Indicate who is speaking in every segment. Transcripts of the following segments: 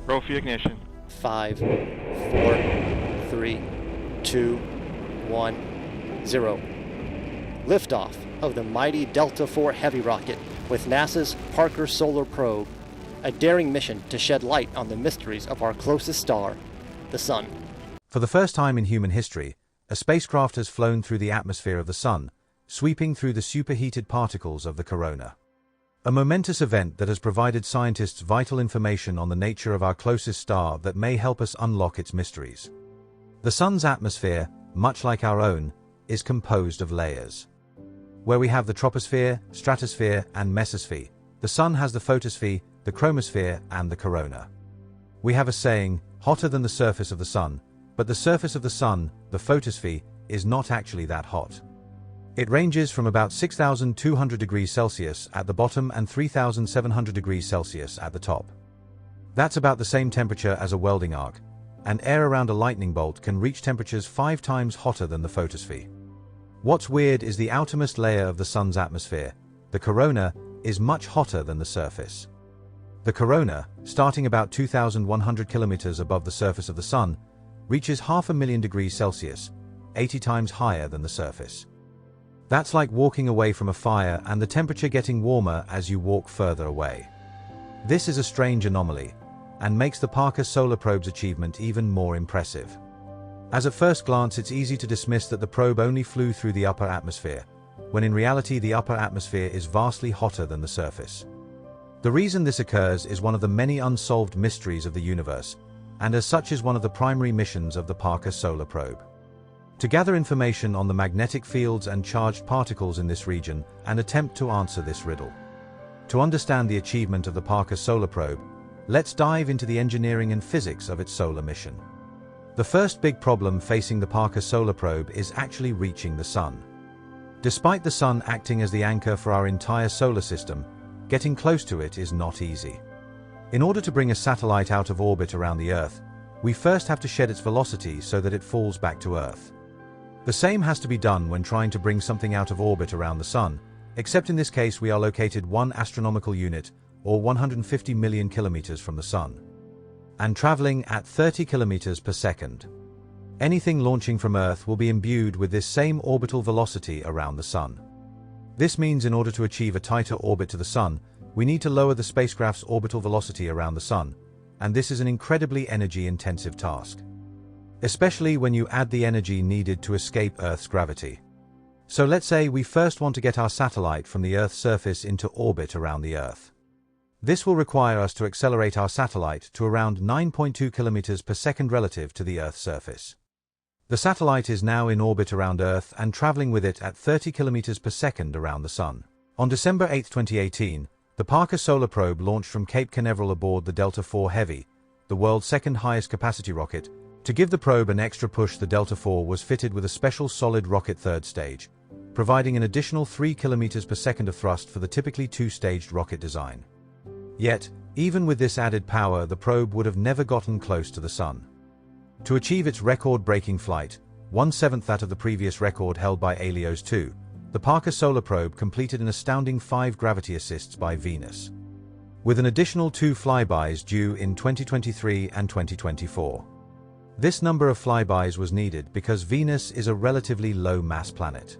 Speaker 1: Roll for ignition.
Speaker 2: 5, 4, 3, 2, 1, 0. Liftoff of the mighty Delta IV Heavy rocket with NASA's Parker Solar Probe, a daring mission to shed light on the mysteries of our closest star, the Sun.
Speaker 3: For the first time in human history, a spacecraft has flown through the atmosphere of the Sun, sweeping through the superheated particles of the corona. A momentous event that has provided scientists vital information on the nature of our closest star that may help us unlock its mysteries. The Sun's atmosphere, much like our own, is composed of layers. Where we have the troposphere, stratosphere, and mesosphere, the Sun has the photosphere, the chromosphere, and the corona. We have a saying, hotter than the surface of the Sun, but the surface of the Sun, the photosphere, is not actually that hot. It ranges from about 6,200 degrees Celsius at the bottom and 3,700 degrees Celsius at the top. That's about the same temperature as a welding arc, and air around a lightning bolt can reach temperatures 5 times hotter than the photosphere. What's weird is the outermost layer of the Sun's atmosphere, the corona, is much hotter than the surface. The corona, starting about 2,100 kilometers above the surface of the Sun, reaches 500,000 degrees Celsius, 80 times higher than the surface. That's like walking away from a fire and the temperature getting warmer as you walk further away. This is a strange anomaly, and makes the Parker Solar Probe's achievement even more impressive. As at first glance it's easy to dismiss that the probe only flew through the upper atmosphere, when in reality the upper atmosphere is vastly hotter than the surface. The reason this occurs is one of the many unsolved mysteries of the universe, and as such is one of the primary missions of the Parker Solar Probe. To gather information on the magnetic fields and charged particles in this region and attempt to answer this riddle. To understand the achievement of the Parker Solar Probe, let's dive into the engineering and physics of its solar mission. The first big problem facing the Parker Solar Probe is actually reaching the Sun. Despite the Sun acting as the anchor for our entire solar system, getting close to it is not easy. In order to bring a satellite out of orbit around the Earth, we first have to shed its velocity so that it falls back to Earth. The same has to be done when trying to bring something out of orbit around the Sun, except in this case we are located 1 astronomical unit, or 150 million kilometers from the Sun, and traveling at 30 kilometers per second. Anything launching from Earth will be imbued with this same orbital velocity around the Sun. This means in order to achieve a tighter orbit to the Sun, we need to lower the spacecraft's orbital velocity around the Sun, and this is an incredibly energy-intensive task. Especially when you add the energy needed to escape Earth's gravity. So let's say we first want to get our satellite from the Earth's surface into orbit around the Earth. This will require us to accelerate our satellite to around 9.2 kilometers per second relative to the Earth's surface. The satellite is now in orbit around Earth and traveling with it at 30 kilometers per second around the Sun. On December 8, 2018, the Parker Solar Probe launched from Cape Canaveral aboard the Delta IV Heavy, the world's second highest capacity rocket. To give the probe an extra push, the Delta IV was fitted with a special solid rocket third stage, providing an additional 3 kilometers per second of thrust for the typically 2-staged rocket design. Yet, even with this added power, the probe would have never gotten close to the Sun. To achieve its record-breaking flight, 1/7 that of the previous record held by Helios 2, the Parker Solar Probe completed an astounding 5 gravity assists by Venus, with an additional 2 flybys due in 2023 and 2024. This number of flybys was needed because Venus is a relatively low-mass planet.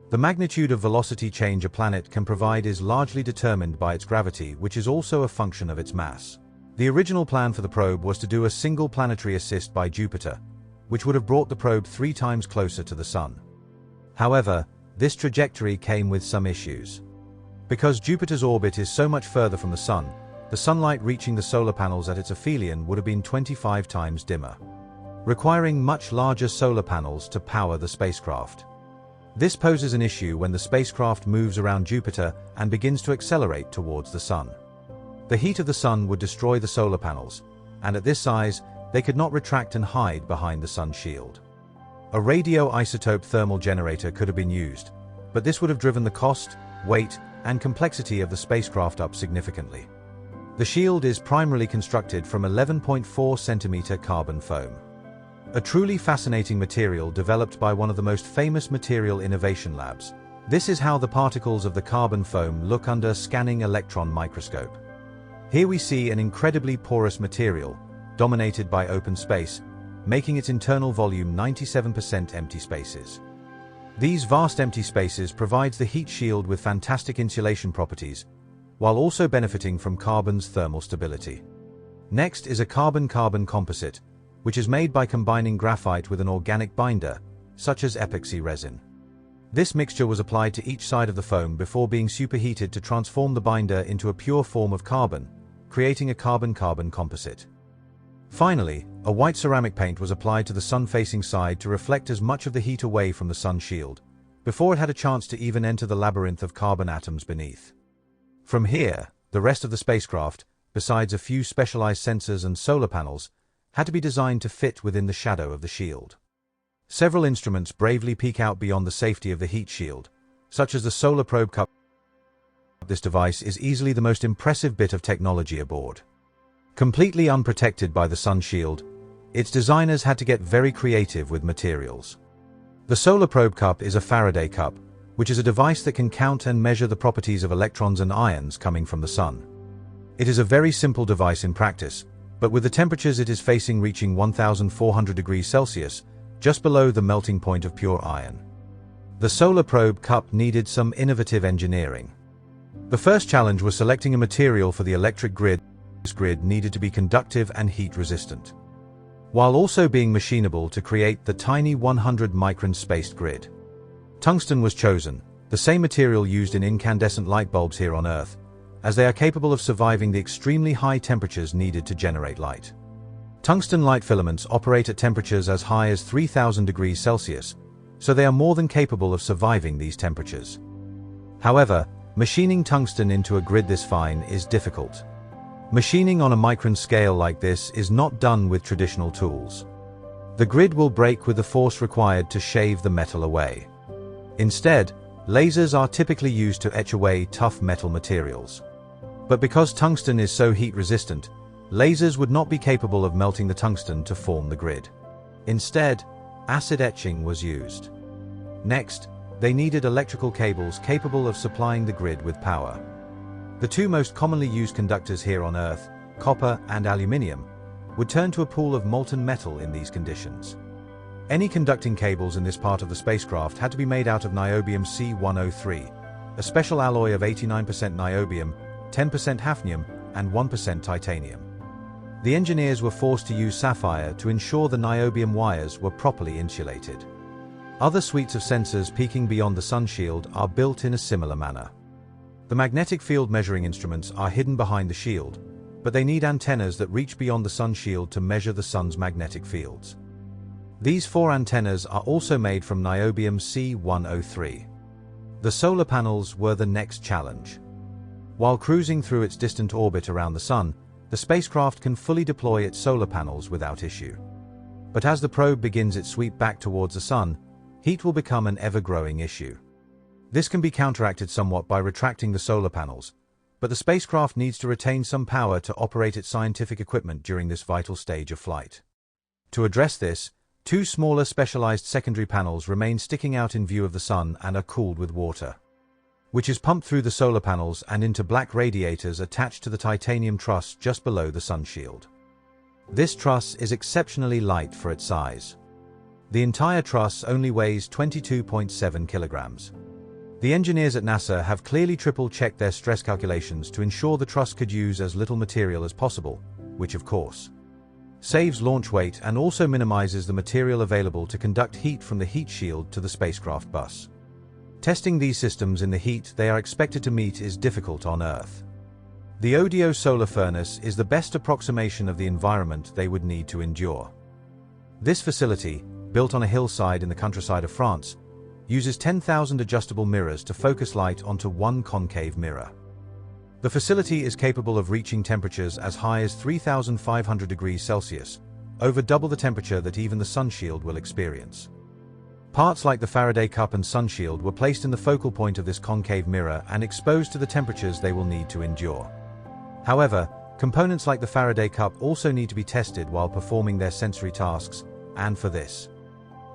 Speaker 3: The magnitude of velocity change a planet can provide is largely determined by its gravity, which is also a function of its mass. The original plan for the probe was to do a single planetary assist by Jupiter, which would have brought the probe 3 times closer to the Sun. However, this trajectory came with some issues. Because Jupiter's orbit is so much further from the Sun, the sunlight reaching the solar panels at its aphelion would have been 25 times dimmer, requiring much larger solar panels to power the spacecraft. This poses an issue when the spacecraft moves around Jupiter and begins to accelerate towards the Sun. The heat of the Sun would destroy the solar panels, and at this size, they could not retract and hide behind the Sun's shield. A radioisotope thermal generator could have been used, but this would have driven the cost, weight, and complexity of the spacecraft up significantly. The shield is primarily constructed from 11.4 centimeter carbon foam, a truly fascinating material developed by one of the most famous material innovation labs. This is how the particles of the carbon foam look under a scanning electron microscope. Here we see an incredibly porous material, dominated by open space, making its internal volume 97% empty spaces. These vast empty spaces provides the heat shield with fantastic insulation properties, while also benefiting from carbon's thermal stability. Next is a carbon-carbon composite, which is made by combining graphite with an organic binder, such as epoxy resin. This mixture was applied to each side of the foam before being superheated to transform the binder into a pure form of carbon, creating a carbon-carbon composite. Finally, a white ceramic paint was applied to the sun-facing side to reflect as much of the heat away from the sun shield, before it had a chance to even enter the labyrinth of carbon atoms beneath. From here, the rest of the spacecraft, besides a few specialized sensors and solar panels, had to be designed to fit within the shadow of the shield. Several instruments bravely peek out beyond the safety of the heat shield, such as the solar probe cup. This device is easily the most impressive bit of technology aboard. Completely unprotected by the sun shield, its designers had to get very creative with materials. The solar probe cup is a Faraday cup, which is a device that can count and measure the properties of electrons and ions coming from the sun. It is a very simple device in practice, but with the temperatures it is facing reaching 1,400 degrees Celsius, just below the melting point of pure iron. The solar probe cup needed some innovative engineering. The first challenge was selecting a material for the electric grid. This grid needed to be conductive and heat-resistant, while also being machinable to create the tiny 100-micron spaced grid. Tungsten was chosen, the same material used in incandescent light bulbs here on Earth, as they are capable of surviving the extremely high temperatures needed to generate light. Tungsten light filaments operate at temperatures as high as 3,000 degrees Celsius, so they are more than capable of surviving these temperatures. However, machining tungsten into a grid this fine is difficult. Machining on a micron scale like this is not done with traditional tools. The grid will break with the force required to shave the metal away. Instead, lasers are typically used to etch away tough metal materials. But because tungsten is so heat-resistant, lasers would not be capable of melting the tungsten to form the grid. Instead, acid etching was used. Next, they needed electrical cables capable of supplying the grid with power. The two most commonly used conductors here on Earth, copper and aluminium, would turn to a pool of molten metal in these conditions. Any conducting cables in this part of the spacecraft had to be made out of niobium C103, a special alloy of 89% niobium, 10% hafnium, and 1% titanium. The engineers were forced to use sapphire to ensure the niobium wires were properly insulated. Other suites of sensors peeking beyond the sun shield are built in a similar manner. The magnetic field measuring instruments are hidden behind the shield, but they need antennas that reach beyond the sun shield to measure the sun's magnetic fields. These 4 antennas are also made from niobium C103. The solar panels were the next challenge. While cruising through its distant orbit around the sun, the spacecraft can fully deploy its solar panels without issue. But as the probe begins its sweep back towards the sun, heat will become an ever-growing issue. This can be counteracted somewhat by retracting the solar panels, but the spacecraft needs to retain some power to operate its scientific equipment during this vital stage of flight. To address this, 2 smaller specialized secondary panels remain sticking out in view of the sun and are cooled with water, which is pumped through the solar panels and into black radiators attached to the titanium truss just below the sun shield. This truss is exceptionally light for its size. The entire truss only weighs 22.7 kilograms. The engineers at NASA have clearly triple-checked their stress calculations to ensure the truss could use as little material as possible, which of course saves launch weight and also minimizes the material available to conduct heat from the heat shield to the spacecraft bus. Testing these systems in the heat they are expected to meet is difficult on Earth. The Odio solar furnace is the best approximation of the environment they would need to endure. This facility, built on a hillside in the countryside of France, uses 10,000 adjustable mirrors to focus light onto one concave mirror. The facility is capable of reaching temperatures as high as 3,500 degrees Celsius, over double the temperature that even the sun shield will experience. Parts like the Faraday cup and sun shield were placed in the focal point of this concave mirror and exposed to the temperatures they will need to endure. However, components like the Faraday cup also need to be tested while performing their sensory tasks, and for this,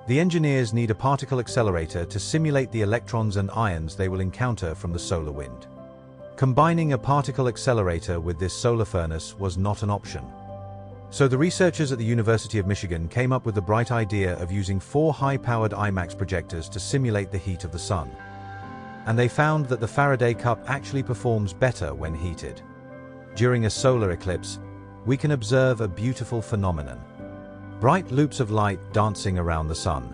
Speaker 3: the engineers need a particle accelerator to simulate the electrons and ions they will encounter from the solar wind. Combining a particle accelerator with this solar furnace was not an option. So the researchers at the University of Michigan came up with the bright idea of using 4 high-powered IMAX projectors to simulate the heat of the sun. And they found that the Faraday cup actually performs better when heated. During a solar eclipse, we can observe a beautiful phenomenon: bright loops of light dancing around the sun.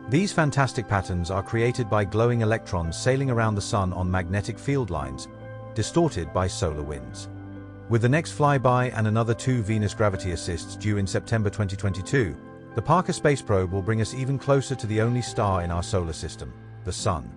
Speaker 3: These fantastic patterns are created by glowing electrons sailing around the sun on magnetic field lines, distorted by solar winds. With the next flyby and another 2 Venus gravity assists due in September 2022, the Parker space probe will bring us even closer to the only star in our solar system, the Sun.